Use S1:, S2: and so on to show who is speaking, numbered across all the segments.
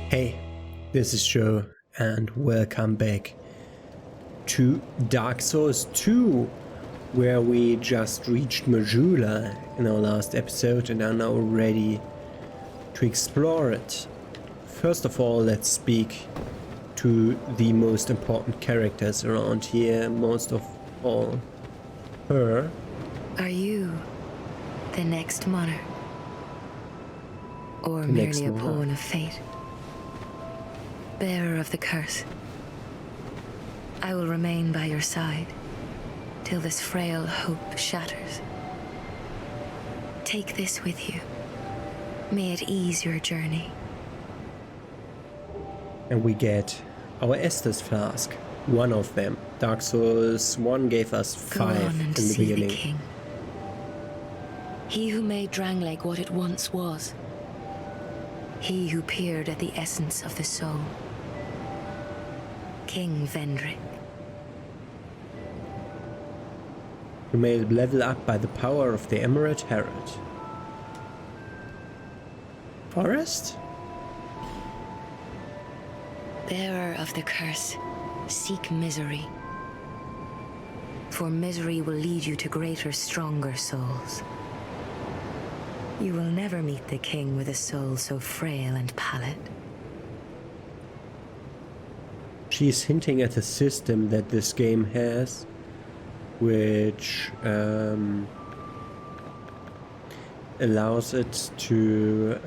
S1: Hey, this is Joe and welcome back to Dark Souls 2, where we just reached Majula in our last episode and are now ready to explore it. First of all, let's speak to the most important characters around here, most of all her.
S2: Are you the next monarch? Or merely a pawn of fate? Bearer of the curse, I will remain by your side till this frail hope shatters. Take this with you. May it ease your journey.
S1: And we get our Estus flask, one of them. Dark Souls 1 gave us 5 in the beginning.
S2: The king. He who made Drangleic what it once was. He who peered at the essence of the soul. King Vendrick.
S1: You may level up by the power of the Emerald Herald. Forest?
S2: Bearer of the curse, seek misery. For misery will lead you to greater, stronger souls. You will never meet the king with a soul so frail and pallid.
S1: She's hinting at a system that this game has, which allows us to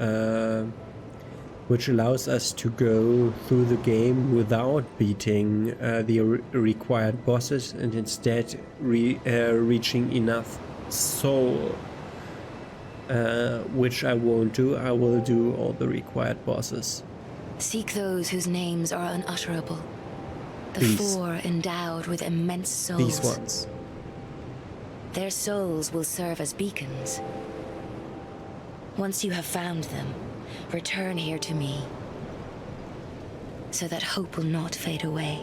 S1: go through the game without beating the required bosses and instead reaching enough soul. Which I won't do. I will do all the required bosses.
S2: Seek those whose names are unutterable. The four endowed with immense souls.
S1: These ones.
S2: Their souls will serve as beacons. Once you have found them, return here to me, so that hope will not fade away.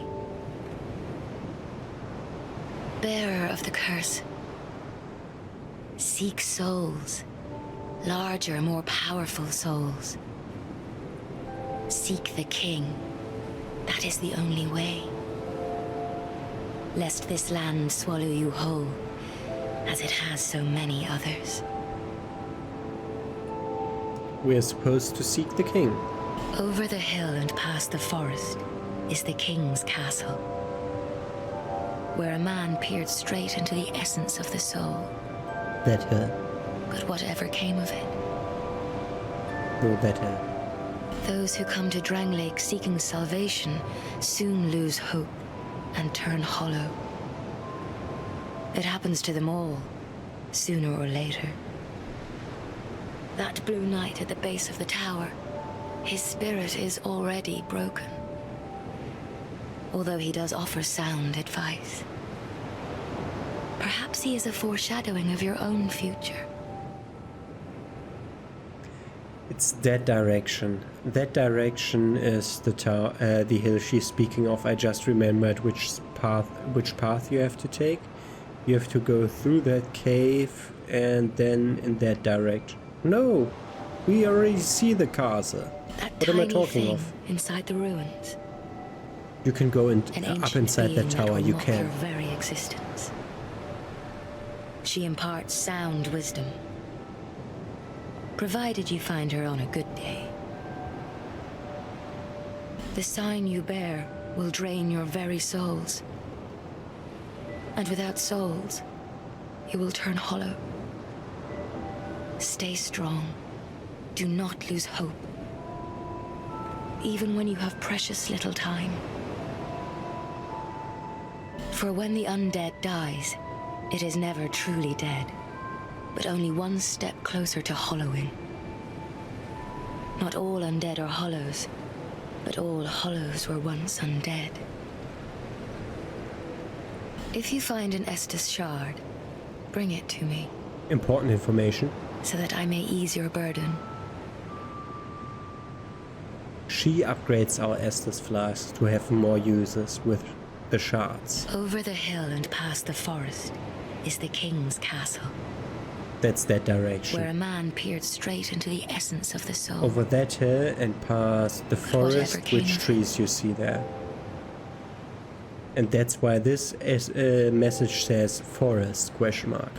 S2: Bearer of the curse, seek souls. Larger, more powerful souls. Seek the king. That is the only way. Lest this land swallow you whole, as it has so many others.
S1: We are supposed to seek the king.
S2: Over the hill and past the forest is the king's castle, where a man peered straight into the essence of the soul.
S1: Better.
S2: But whatever came of it?
S1: No better.
S2: Those who come to Drangleic seeking salvation soon lose hope and turn hollow. It happens to them all, sooner or later. That blue knight at the base of the tower, his spirit is already broken. Although he does offer sound advice. Perhaps he is a foreshadowing of your own future.
S1: It's that direction. That direction is the hill she's speaking of. I just remembered which path you have to take. You have to go through that cave and then in that direction. No, we already see the castle. What am I talking of?
S2: Inside the ruins.
S1: You can go up inside that tower. You can.
S2: Her very existence. She imparts sound wisdom. Provided you find her on a good day. The sign you bear will drain your very souls. And without souls, you will turn hollow. Stay strong. Do not lose hope. Even when you have precious little time. For when the undead dies, it is never truly dead, but only one step closer to hollowing. Not all undead are hollows, but all hollows were once undead. If you find an Estus shard, bring it to me.
S1: Important information.
S2: So that I may ease your burden.
S1: She upgrades our Estus flask to have more uses with the shards.
S2: Over the hill and past the forest is the king's castle,
S1: That's that direction.
S2: where a man peered straight into the essence of the soul.
S1: Over that hill and past the forest,
S2: came
S1: which
S2: of
S1: trees you see there. And that's why this message says forest, question mark.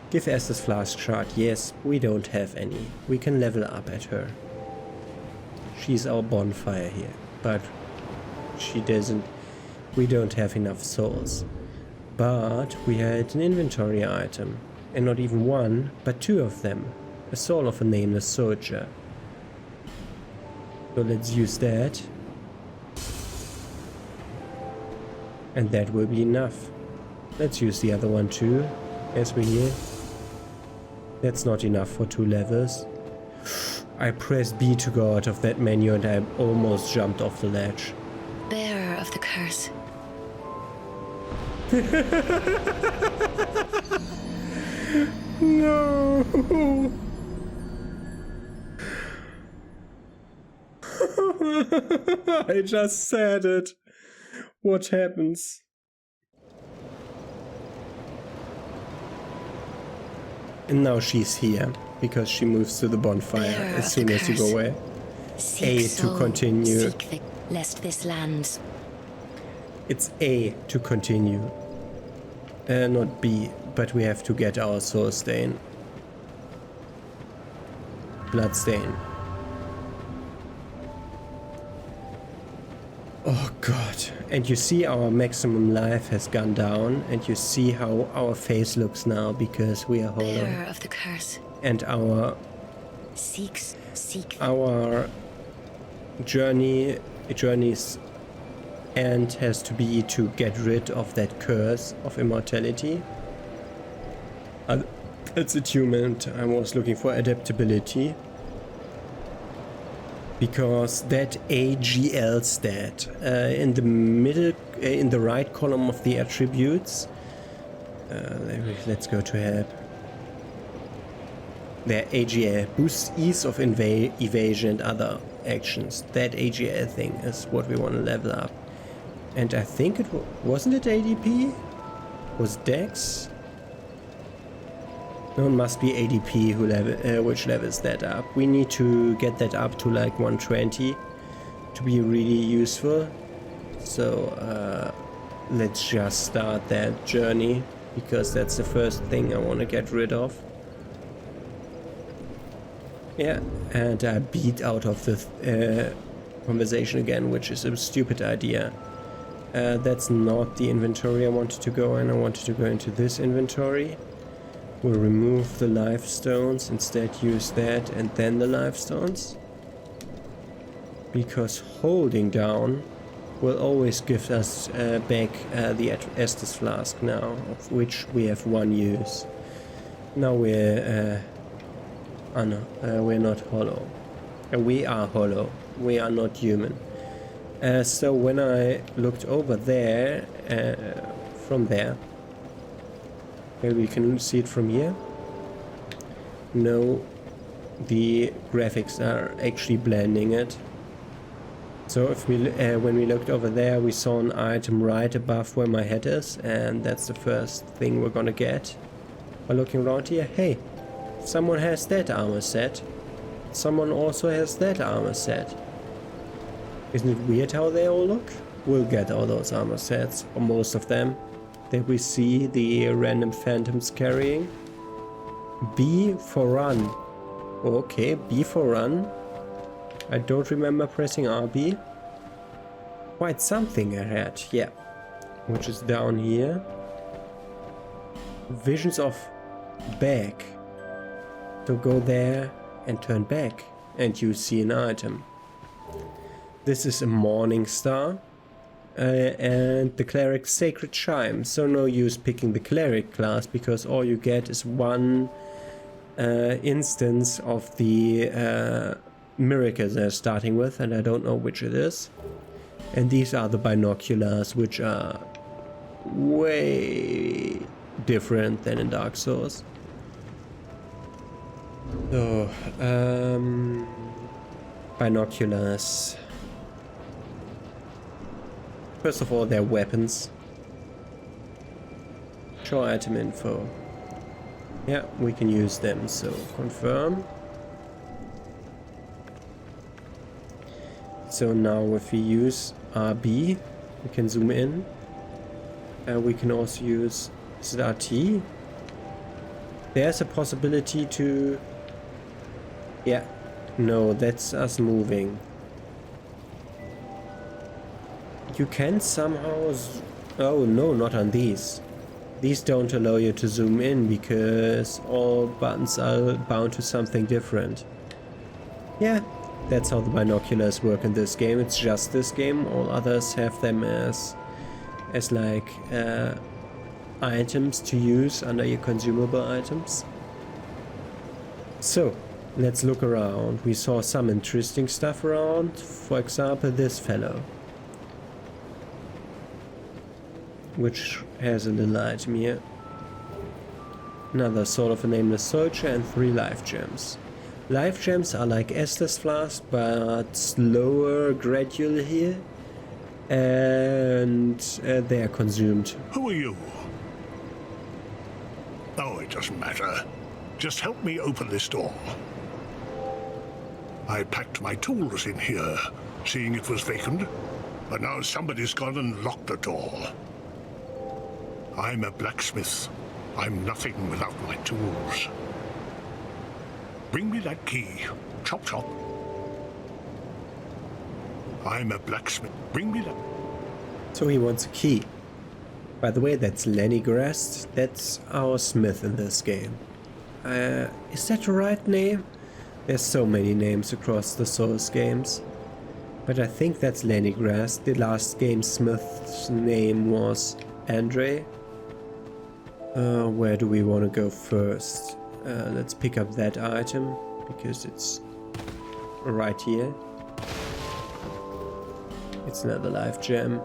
S1: Give Estes flask shard. Yes, we don't have any. We can level up at her. She's our bonfire here, but she doesn't. We don't have enough souls. But we had an inventory item, and not even one, but two of them. A soul of a nameless soldier. So let's use that. And that will be enough. Let's use the other one too, as we're here. That's not enough for 2 levels. I pressed B to go out of that menu and I almost jumped off the ledge.
S2: Bearer of the curse.
S1: No! I just said it. What happens? And now she's here, because she moves to the bonfire as soon as you go away. A to continue.
S2: Lest this land.
S1: It's A to continue. Not B, but we have to get our soul stain. Blood stain. Oh god. And you see our maximum life has gone down, and you see how our face looks now because we are hollow.
S2: Bearer of the curse.
S1: And our our journey's end has to be to get rid of that curse of immortality. That's attunement. I was looking for adaptability. Because that AGL stat in the middle, in the right column of the attributes, let's go to help. There, AGL boosts ease of evasion and other actions. That AGL thing is what we want to level up. And I think it wasn't it ADP? Was Dex? No, it must be ADP who which levels that up. We need to get that up to like 120 to be really useful. So let's just start that journey because that's the first thing I want to get rid of. Yeah, and I beat out of the conversation again, which is a stupid idea. That's not the inventory I wanted to go in. I wanted to go into this inventory. We'll remove the life stones, instead use that and then the life stones. Because holding down will always give us back the Estes flask now, of which we have 1 use. Now we're... we're not hollow. We are hollow. We are not human. So when I looked over there, from there, maybe you can see it from here. No, the graphics are actually blending it. So if we, when we looked over there, we saw an item right above where my head is, and that's the first thing we're gonna get. By looking around here, hey, someone has that armor set. Someone also has that armor set. Isn't it weird how they all look? We'll get all those armor sets, or most of them, that we see the random phantoms carrying. B for run. Okay, B for run. I don't remember pressing RB. Quite something ahead, yeah. Which is down here. Visions of back. So go there and turn back and you see an item. This is a morning star. And the cleric's sacred chime. So no use picking the cleric class because all you get is 1 instance of the miracle they're starting with, and I don't know which it is. And these are the binoculars, which are way different than in Dark Souls. So, binoculars. First of all, they're weapons. Show item info. Yeah, we can use them, so confirm. So now if we use RB, we can zoom in. We can also use, is it RT? There's a possibility to... Yeah, no, that's us moving. You can somehow... Oh no, not on these. These don't allow you to zoom in because all buttons are bound to something different. Yeah, that's how the binoculars work in this game. It's just this game. All others have them as like items to use under your consumable items. So, let's look around. We saw some interesting stuff around. For example, this fellow, which has a little item here. Another sort of a nameless soldier and 3 life gems. Life gems are like Estus flask, but slower, gradual here. And they are consumed.
S3: Who are you? Oh, it doesn't matter. Just help me open this door. I packed my tools in here, seeing it was vacant, but now somebody's gone and locked the door. I'm a blacksmith. I'm nothing without my tools. Bring me that key. Chop, chop. I'm a blacksmith. Bring me that...
S1: So he wants a key. By the way, that's Lenny Grast. That's our smith in this game. Is that the right name? There's so many names across the Souls games. But I think that's Lenny Grast. The last game smith's name was Andre. Where do we want to go first? Let's pick up that item, because it's right here. It's another life gem.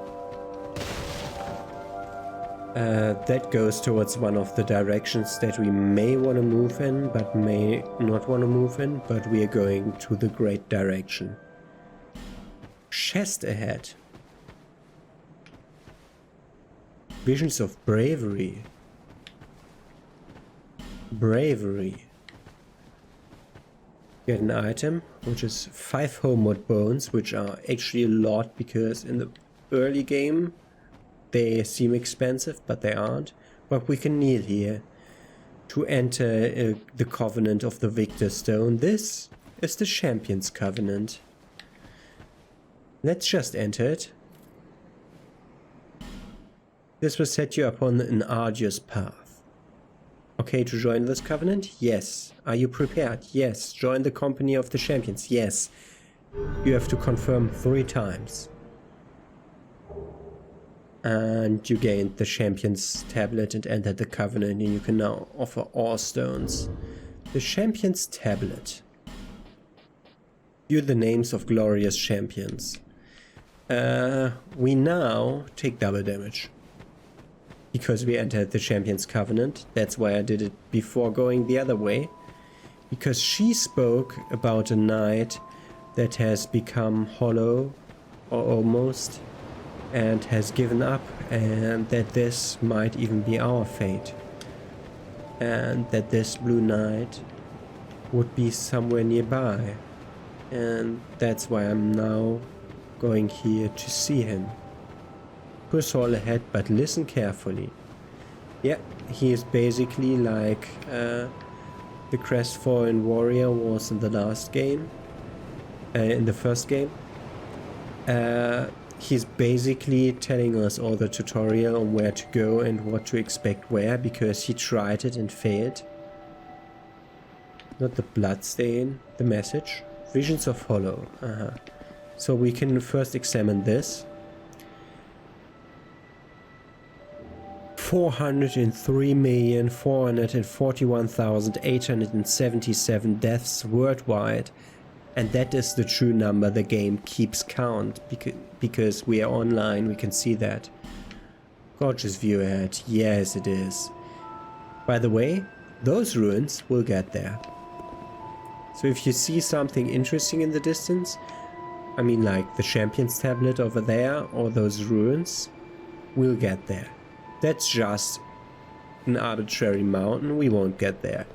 S1: That goes towards one of the directions that we may want to move in, but may not want to move in, but we are going to the great direction. Chest ahead. Visions of bravery. Bravery. Get an item, which is 5 homeward bones, which are actually a lot because in the early game they seem expensive, but they aren't. But we can kneel here to enter the Covenant of the Victor Stone. This is the Champion's Covenant. Let's just enter it. This will set you upon an arduous path. Okay to join this covenant? Yes. Are you prepared? Yes. Join the company of the champions? Yes. You have to confirm 3 times. And you gained the champion's tablet and entered the covenant, and you can now offer ore stones. The champion's tablet. View the names of glorious champions. We now take double damage. Because we entered the Champion's Covenant. That's why I did it before going the other way. Because she spoke about a knight that has become hollow, or almost, and has given up, and that this might even be our fate. And that this blue knight would be somewhere nearby. And that's why I'm now going here to see him. Push all ahead, but listen carefully. Yeah, he is basically like the crestfallen warrior was in the last game, in the first game. He's basically telling us all the tutorial on where to go and what to expect where, because he tried it and failed. Not the bloodstain, the message. Visions of Hollow. So we can first examine this. 403,441,877 deaths worldwide, and that is the true number the game keeps count, because we are online, we can see that. Gorgeous view ahead, yes it is. By the way, those ruins will get there. So if you see something interesting in the distance, I mean like the Champion's Tablet over there or those ruins, we'll get there. That's just an arbitrary mountain, we won't get there.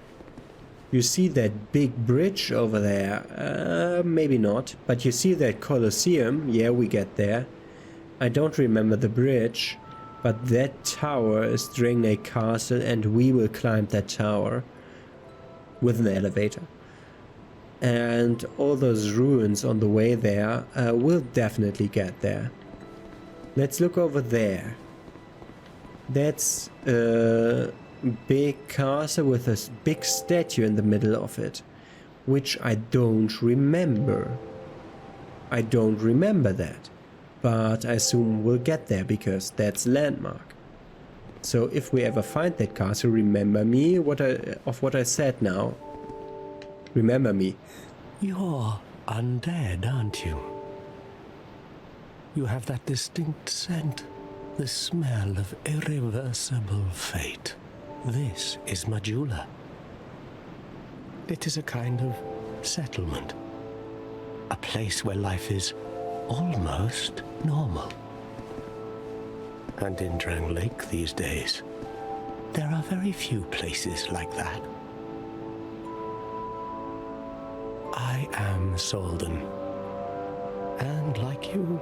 S1: You see that big bridge over there? Maybe not. But you see that Colosseum? Yeah, we get there. I don't remember the bridge, but that tower is Draenei Castle, and we will climb that tower with an elevator. And all those ruins on the way there, we'll definitely get there. Let's look over there. That's a big castle with a big statue in the middle of it, which I don't remember. I don't remember that, but I assume we'll get there because that's a landmark. So if we ever find that castle, remember me of what I said now. Remember me.
S4: You're undead, aren't you? You have that distinct scent, the smell of irreversible fate. This is Majula. It is a kind of settlement. A place where life is almost normal. And in Drang Lake these days, there are very few places like that. I am Solden. And like you,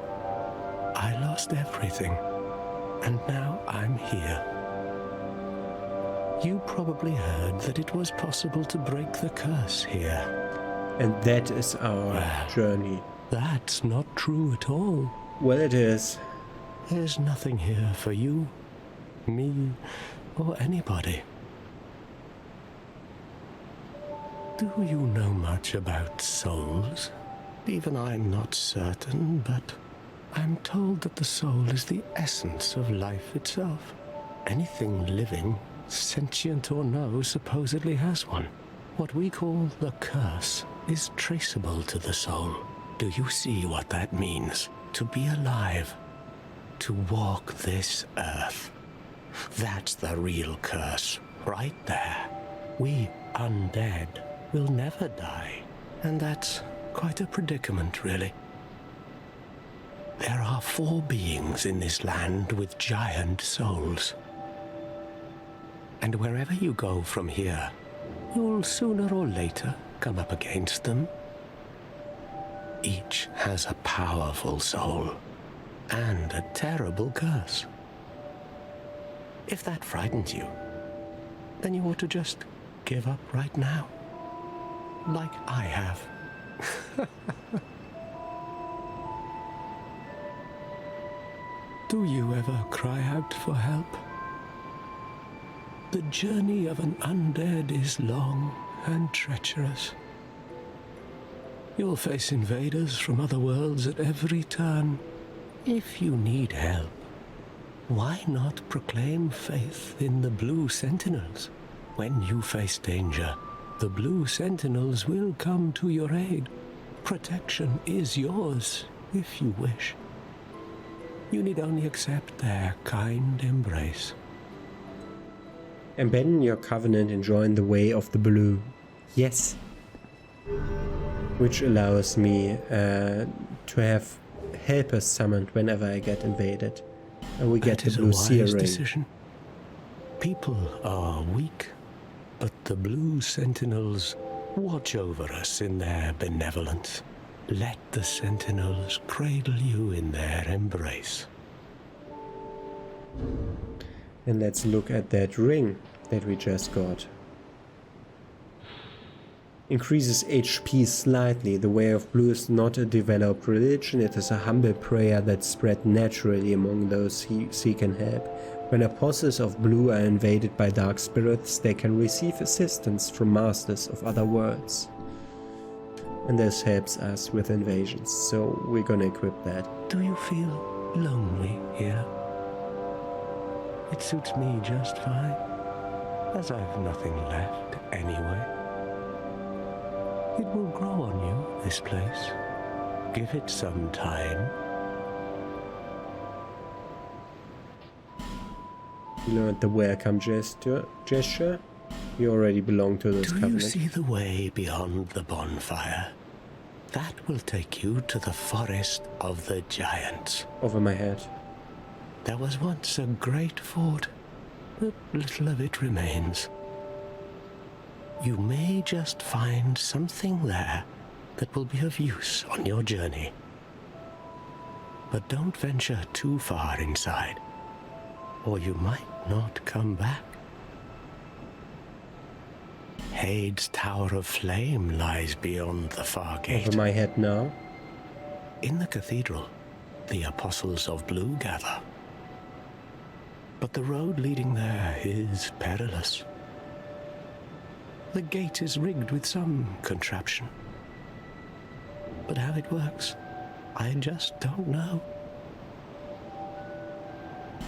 S4: I lost everything. And now I'm here. You probably heard that it was possible to break the curse here.
S1: And that is our journey.
S4: That's not true at all.
S1: Well, it is.
S4: There's nothing here for you, me, or anybody. Do you know much about souls? Even I'm not certain, but I'm told that the soul is the essence of life itself. Anything living, sentient or no, supposedly has one. What we call the curse is traceable to the soul. Do you see what that means? To be alive, to walk this earth. That's the real curse, right there. We undead will never die, and that's quite a predicament, really. There are 4 beings in this land with giant souls. And wherever you go from here, you'll sooner or later come up against them. Each has a powerful soul and a terrible curse. If that frightens you, then you ought to just give up right now, like I have. Do you ever cry out for help? The journey of an undead is long and treacherous. You'll face invaders from other worlds at every turn. If you need help, why not proclaim faith in the Blue Sentinels? When you face danger, the Blue Sentinels will come to your aid. Protection is yours, if you wish. You need only accept their kind embrace.
S1: Abandon your covenant and join the way of the blue. Yes. Which allows me to have helpers summoned whenever I get invaded. And we get the blue seal ring.
S4: Decision. People are weak, but the Blue Sentinels watch over us in their benevolence. Let the Sentinels cradle you in their embrace.
S1: And let's look at that ring that we just got. Increases HP slightly. The way of blue is not a developed religion, it is a humble prayer that spread naturally among those seeking help. When apostles of blue are invaded by dark spirits, they can receive assistance from masters of other worlds. And this helps us with invasions, so we're gonna equip that.
S4: Do you feel lonely here? It suits me just fine, as I've nothing left anyway. It will grow on you, this place. Give it some time.
S1: You learned the welcome gesture. You already belong to this covenant.
S4: Do you see the way beyond the bonfire? That will take you to the forest of the giants.
S1: Over my head.
S4: There was once a great fort, but little of it remains. You may just find something there that will be of use on your journey. But don't venture too far inside, or you might not come back. Hade's Tower of Flame lies beyond the far gate.
S1: Over my head now.
S4: In the cathedral, the Apostles of Blue gather. But the road leading there is perilous. The gate is rigged with some contraption. But how it works, I just don't know.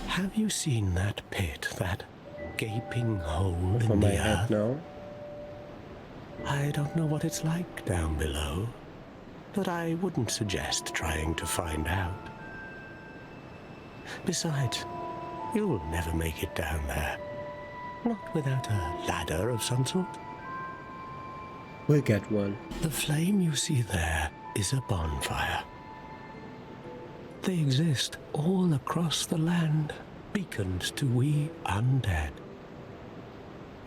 S4: Have you seen that pit, that gaping hole
S1: Over
S4: in
S1: my
S4: the
S1: head
S4: earth?
S1: now.
S4: I don't know what it's like down below, but I wouldn't suggest trying to find out. Besides, you'll never make it down there. Not without a ladder of some sort.
S1: We'll get one.
S4: The flame you see there is a bonfire. They exist all across the land, beacons to we undead.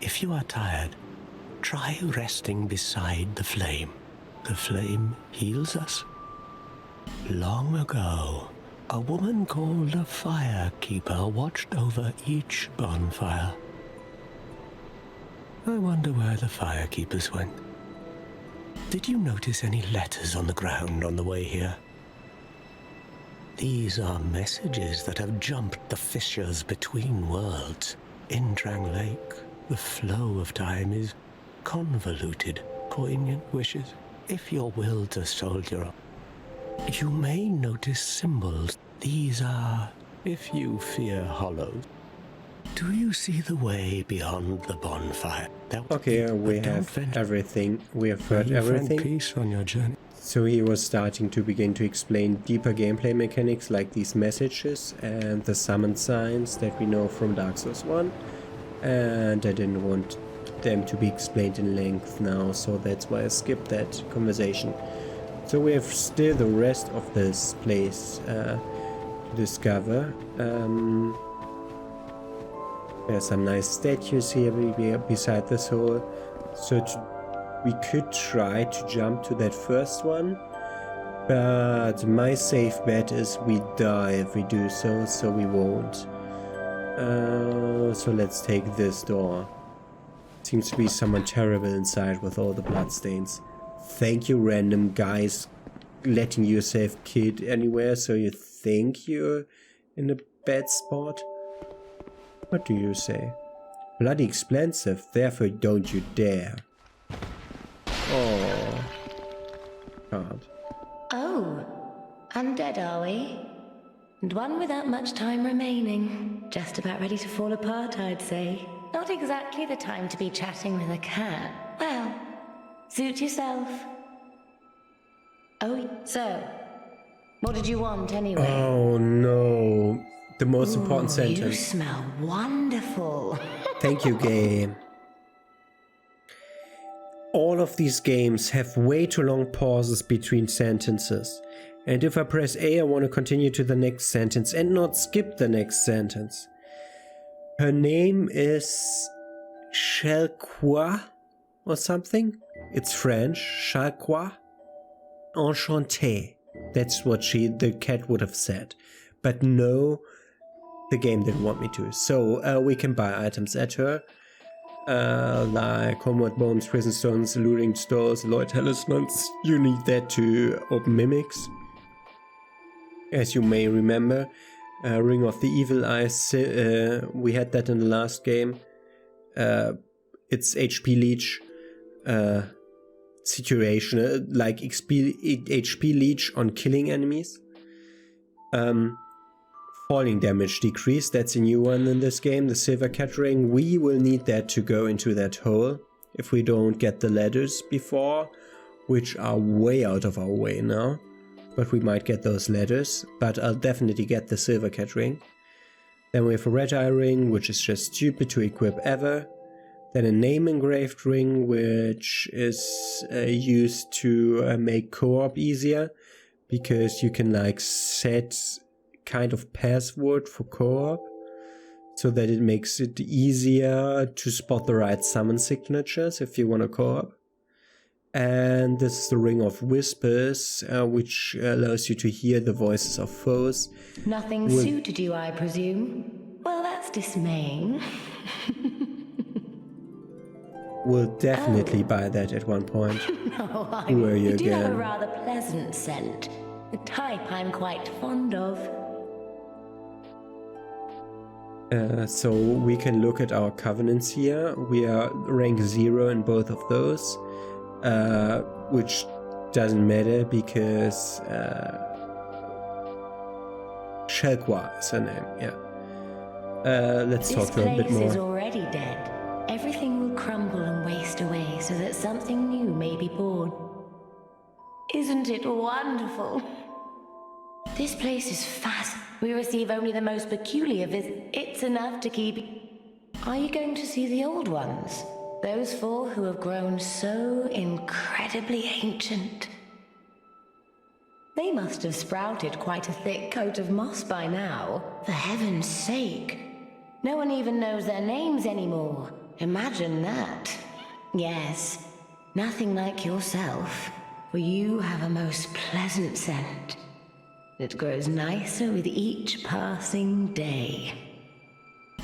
S4: If you are tired, try resting beside the flame. The flame heals us. Long ago, a woman called a firekeeper watched over each bonfire. I wonder where the firekeepers went. Did you notice any letters on the ground on the way here? These are messages that have jumped the fissures between worlds. In Drang Lake, the flow of time is convoluted, poignant wishes. If you're willed to soldier on, you may notice symbols. These are, if you fear hollows. Do you see the way beyond the bonfire?
S1: Okay, we have everything. We have heard everything.
S4: Peace on your journey.
S1: So he was starting to begin to explain deeper gameplay mechanics like these messages and the summon signs that we know from Dark Souls 1. And I didn't want them to be explained in length now, so that's why I skipped that conversation. So we have still the rest of this place to discover. There's some nice statues here beside this hole. So we could try to jump to that first one, but my safe bet is we die if we do so, so we won't. So let's take this door. Seems to be someone terrible inside with all the bloodstains. Thank you, random guys, letting yourself killed anywhere so you think you're in a bad spot. What do you say? Bloody expensive, therefore don't you dare. Oh. God.
S2: Oh, undead are we? And one without much time remaining. Just about ready to fall apart, I'd say. Not exactly the time to be chatting with a cat. Well, suit yourself. Oh, so, what did you want anyway?
S1: Oh no. The most important sentence.
S2: You smell wonderful.
S1: Thank you, game. All of these games have way too long pauses between sentences. And if I press A, I want to continue to the next sentence and not skip the next sentence. Her name is Chalcois or something. It's French. Chalcois. Enchanté. That's what the cat would have said. But no, the game didn't want me to. So we can buy items at her. Like homeward bombs, prison stones, looting stores, alloy talismans. You need that to open mimics. As you may remember, Ring of the Evil Eyes, we had that in the last game. It's HP leech situation, like HP leech on killing enemies. Falling damage decrease, that's a new one in this game, the silver cat ring. We will need that to go into that hole if we don't get the ladders before, which are way out of our way now. But we might get those ladders, but I'll definitely get the silver cat ring. Then we have a red eye ring, which is just stupid to equip ever. Then a name engraved ring, which is used to make co-op easier, because you can like set kind of password for co-op. so that it makes it easier to spot the right summon signatures if you want to co-op. And this is the Ring of Whispers, which allows you to hear the voices of foes.
S2: Nothing suited you, I presume? Well, that's dismaying.
S1: We'll definitely buy that at one point.
S2: No,
S1: Who are you
S2: do have a
S1: again?
S2: rather pleasant scent. The type I'm quite fond of.
S1: So we can look at our covenants here. We are rank 0 in both of those, which doesn't matter because Shelkwa is her name, yeah. Let's talk to her a bit
S2: This place is
S1: more.
S2: already dead. Everything will crumble and waste away so that something new may be born. Isn't it wonderful? This place is fast. We receive only the most peculiar visits. It's enough to keep... Are you going to see the old ones? Those 4 who have grown so incredibly ancient. They must have sprouted quite a thick coat of moss by now. For heaven's sake. No one even knows their names anymore. Imagine that. Yes, nothing like yourself, for you have a most pleasant scent. It grows nicer with each passing day.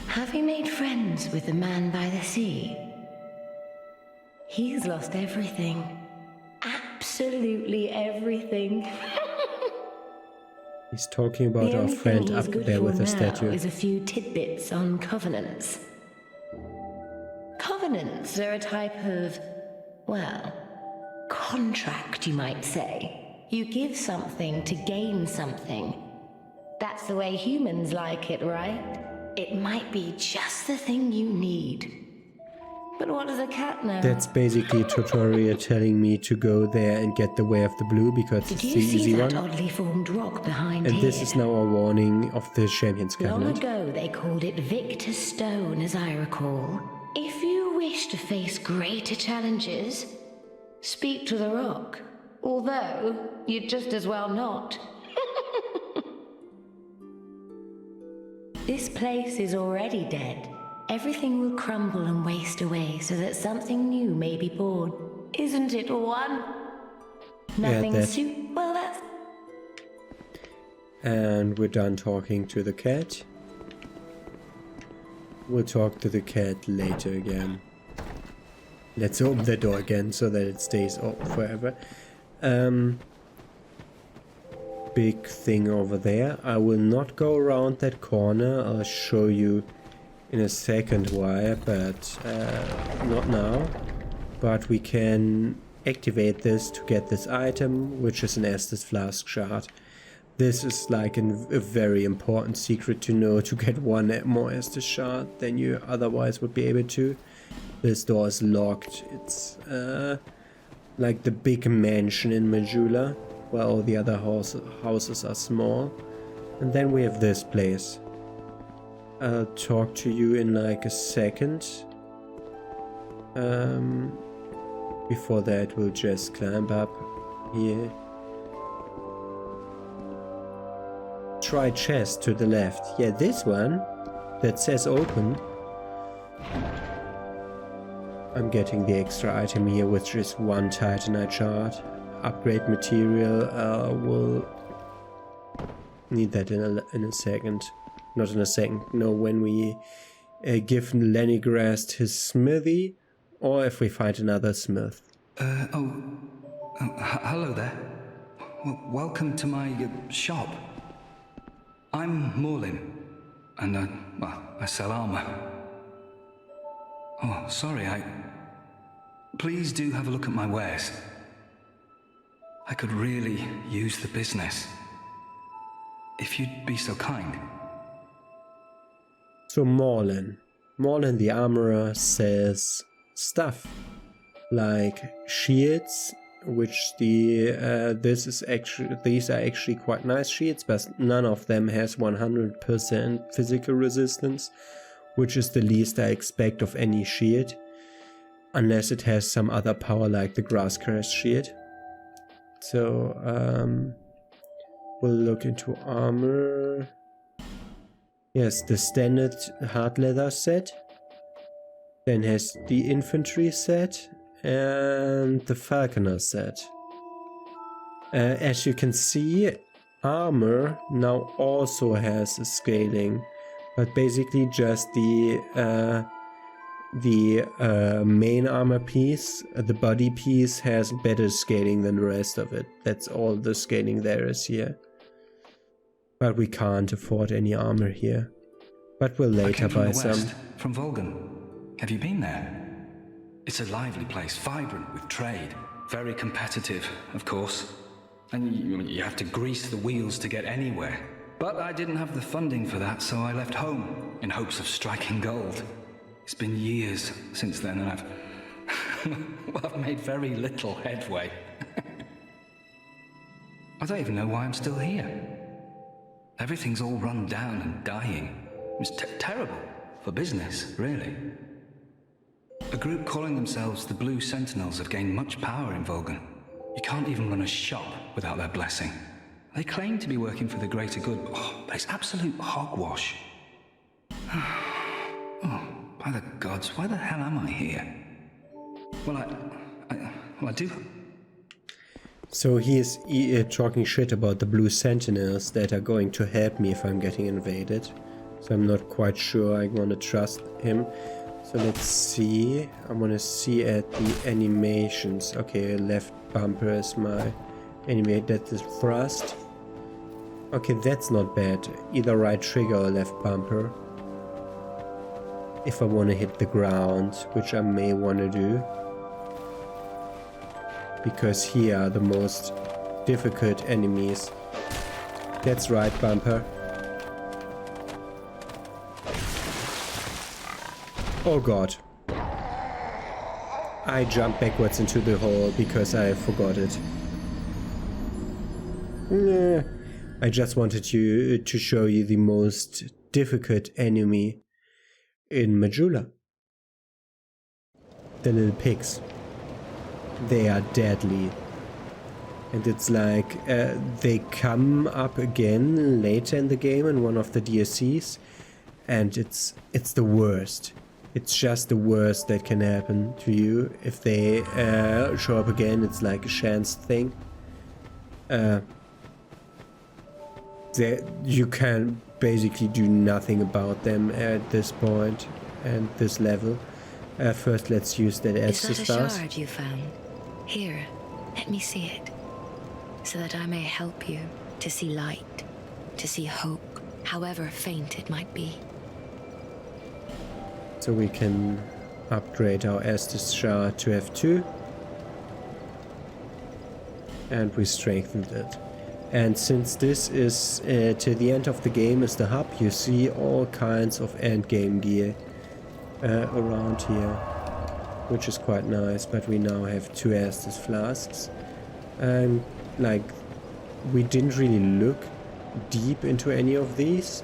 S2: Have you made friends with the man by the sea? He's lost everything. Absolutely everything.
S1: He's talking about
S2: The
S1: our
S2: only
S1: friend
S2: thing
S1: up
S2: he's good
S1: there
S2: for
S1: with the
S2: now
S1: statue.
S2: is a few tidbits on covenants. Covenants are a type of, well, contract, you might say. You give something to gain something. That's the way humans like it, right? It might be just the thing you need. But what does a cat know?
S1: That's basically a tutorial telling me to go there and get the Way of the Blue because
S2: Did
S1: it's
S2: you
S1: the
S2: see
S1: easy
S2: that
S1: one.
S2: oddly formed rock behind
S1: And
S2: here?
S1: this is now a warning of the Champions
S2: Long
S1: Covenant.
S2: ago, they called it Victor's Stone, as I recall. If you wish to face greater challenges, speak to the rock. Although, you'd just as well not. This place is already dead. Everything will crumble and waste away so that something new may be born. Isn't it one? Nothing
S1: that.
S2: Well, that's...
S1: And we're done talking to the cat. We'll talk to the cat later again. Let's open the door again so that it stays open forever. Big thing over there. I will not go around that corner. I'll show you in a second why, but not now. But we can activate this to get this item, which is an Estus Flask shard. This is like a very important secret to know to get one more Estus shard than you otherwise would be able to. This door is locked. It's like the big mansion in Majula, while all the other houses are small. And then we have this place. I'll talk to you in like a second. Before that, we'll just climb up here. Try chest to the left. Yeah, this one that says open. I'm getting the extra item here, which is 1 Titanite shard. Upgrade material. We'll need that in a second. Not in a second. No, when we give Lenigrast his smithy, or if we find another smith.
S5: Hello there. Welcome to my shop. I'm Morlin, and I sell armor. Oh, sorry, Please do have a look at my wares. I could really use the business. If you'd be so kind.
S1: So Morlin the armorer says stuff like shields, which these are actually quite nice shields, but none of them has 100% physical resistance, which is the least I expect of any shield, unless it has some other power like the Grasscrest shield. So we'll look into armor. Yes, the standard hard leather set. Then has the infantry set and the falconer set. As you can see, armor now also has a scaling, but basically just the main armor piece, the body piece, has better scaling than the rest of it. That's all the scaling there is here. But we can't afford any armor here. But we'll later buy some.
S5: From Volgan. Have you been there? It's a lively place, vibrant with trade. Very competitive, of course. And you have to grease the wheels to get anywhere. But I didn't have the funding for that, so I left home in hopes of striking gold. It's been years since then, and I've made very little headway. I don't even know why I'm still here. Everything's all run down and dying. It's terrible for business, really. A group calling themselves the Blue Sentinels have gained much power in Volgan. You can't even run a shop without their blessing. They claim to be working for the greater good, but it's absolute hogwash. Oh, by the gods, why the hell am I here? Well, I do...
S1: So he is talking shit about the Blue Sentinels that are going to help me if I'm getting invaded. So I'm not quite sure I want to trust him. So let's see. I want to see at the animations. Okay, left bumper is my animate. That is thrust. Okay, that's not bad. Either right trigger or left bumper. If I want to hit the ground, which I may want to do. Because here are the most difficult enemies. That's right bumper. Oh god. I jumped backwards into the hole because I forgot it. I just wanted to show you the most difficult enemy in Majula. The little pigs. They are deadly. And it's like they come up again later in the game in one of the DLCs, and it's the worst. It's just the worst that can happen to you. If they show up again, it's like a chance thing. You can basically do nothing about them at this point and this level. First, let's use that Estus
S2: Is that a shard you found? Here, let me see it, so that I may help you to see light, to see hope, however faint it might be.
S1: So we can upgrade our Estus shard to F2. And we strengthened it. And since this is to the end of the game is the hub, you see all kinds of end game gear around here, which is quite nice. But we now have 2 Estus flasks. Like, we didn't really look deep into any of these.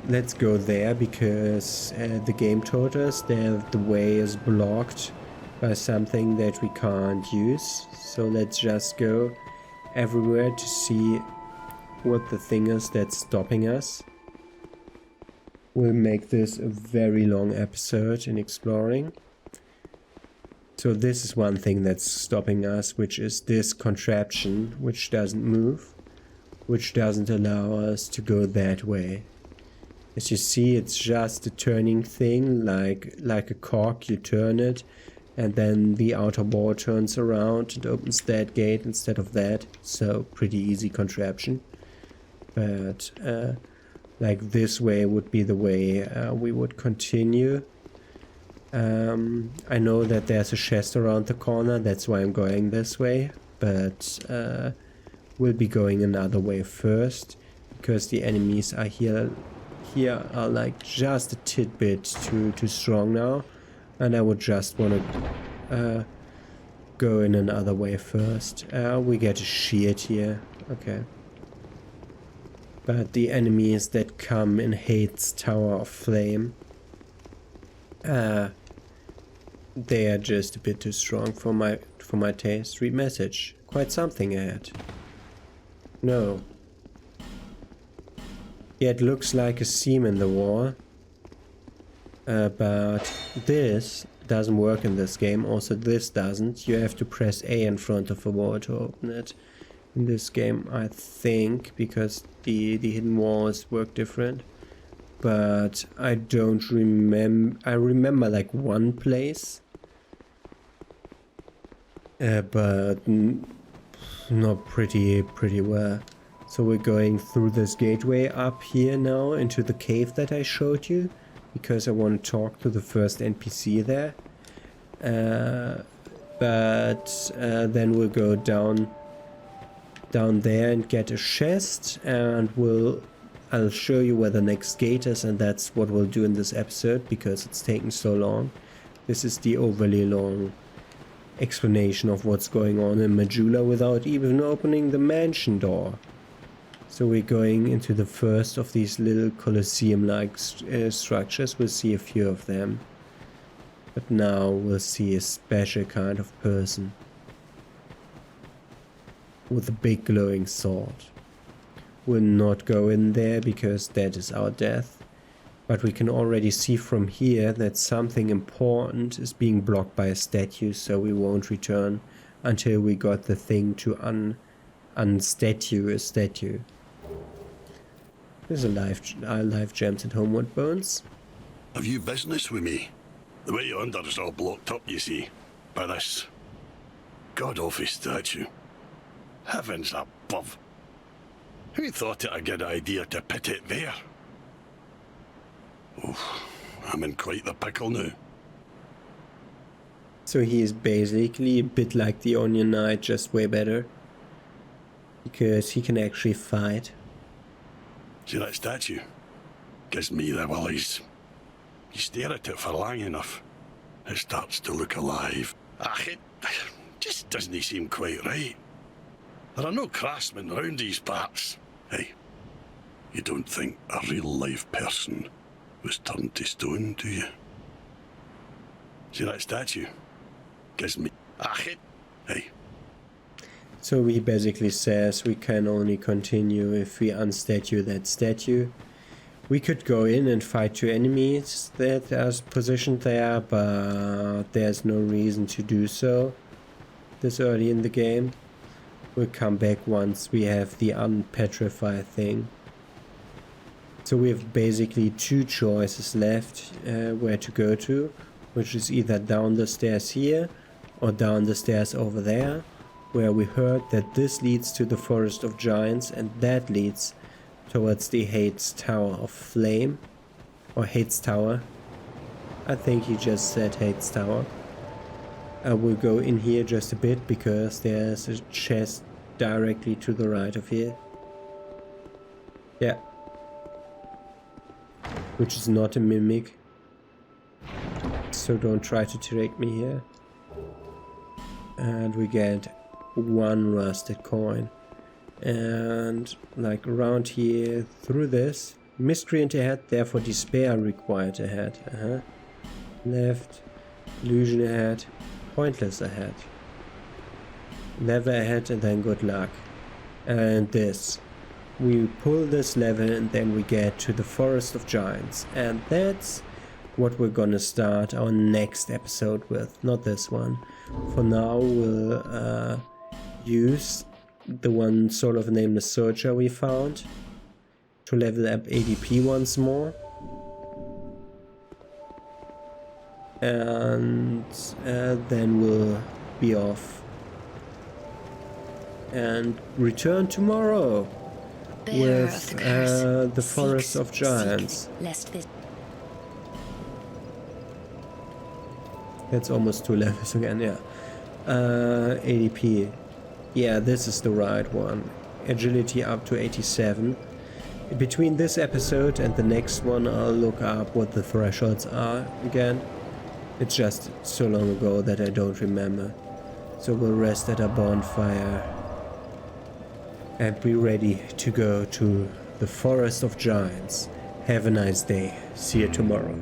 S1: Let's go there because the game told us that the way is blocked by something that we can't use. So let's just go everywhere to see what the thing is that's stopping us. We'll make this a very long episode in exploring. So this is one thing that's stopping us, which is this contraption, which doesn't move, which doesn't allow us to go that way. As you see, it's just a turning thing, like a cork. You turn it, and then the outer wall turns around and opens that gate instead of that. So pretty easy contraption. But like this way would be the way we would continue. I know that there's a chest around the corner, that's why I'm going this way. But we'll be going another way first, because the enemies are here are like just a tidbit too strong now, and I would just want to go in another way first. We get a shield here, okay. But the enemies that come in Hate's Tower of Flame, they are just a bit too strong for my taste. Read message. Quite something ahead. No. Yeah, it looks like a seam in the wall. But this doesn't work in this game. Also, this doesn't. You have to press A in front of a wall to open it. In this game, I think, because the hidden walls work different. But I don't remember. I remember like one place. But not pretty well. So we're going through this gateway up here now into the cave that I showed you, because I want to talk to the first NPC there. But then we'll go down there and get a chest, and I'll show you where the next gate is, and that's what we'll do in this episode because it's taken so long. This is the overly long explanation of what's going on in Majula without even opening the mansion door. So we're going into the first of these little Colosseum-like structures. We'll see a few of them. But now we'll see a special kind of person. With a big glowing sword. We'll not go in there because that is our death. But we can already see from here that something important is being blocked by a statue, so we won't return until we got the thing to unstatue a statue. There's a live gems and homeward bones.
S6: Have you business with me? The way yonder is all blocked up, you see, by this god-awful statue. Heavens above. Who thought it a good idea to put it there? Oh, I'm in quite the pickle now.
S1: So he is basically a bit like the Onion Knight, just way better. Because he can actually fight.
S6: See that statue? Gives me the willies. You stare at it for long enough, it starts to look alive. It just doesn't seem quite right. There are no craftsmen round these parts. Hey, you don't think a real-life person was turned to stone, do you? See that statue? Gives me... Hey.
S1: So he basically says we can only continue if we unstatue that statue. We could go in and fight two enemies that are positioned there, but there's no reason to do so this early in the game. We'll come back once we have the unpetrified thing. So we have basically two choices left where to go to, which is either down the stairs here or down the stairs over there, where we heard that this leads to the Forest of Giants and that leads towards the Hades Tower of Flame, or Hades Tower. I think he just said Hades Tower. I will go in here just a bit because there's a chest directly to the right of here. Yeah. Which is not a mimic. So don't try to trick me here. And we get one rusted coin. And like around here through this. Miscreant ahead, therefore despair required ahead. Left. Illusion ahead. Pointless ahead. Never ahead and then good luck. And this. We pull this lever and then we get to the Forest of Giants. And that's what we're gonna start our next episode with. Not this one. For now we'll use the one Soul of a Nameless Soldier we found to level up ADP once more. And then we'll be off. And return tomorrow with the Forest of Giants. That's almost 2 levels again, yeah. ADP. Yeah, this is the right one. Agility up to 87. Between this episode and the next one, I'll look up what the thresholds are again. It's just so long ago that I don't remember. So we'll rest at a bonfire and be ready to go to the Forest of Giants. Have a nice day. See you tomorrow.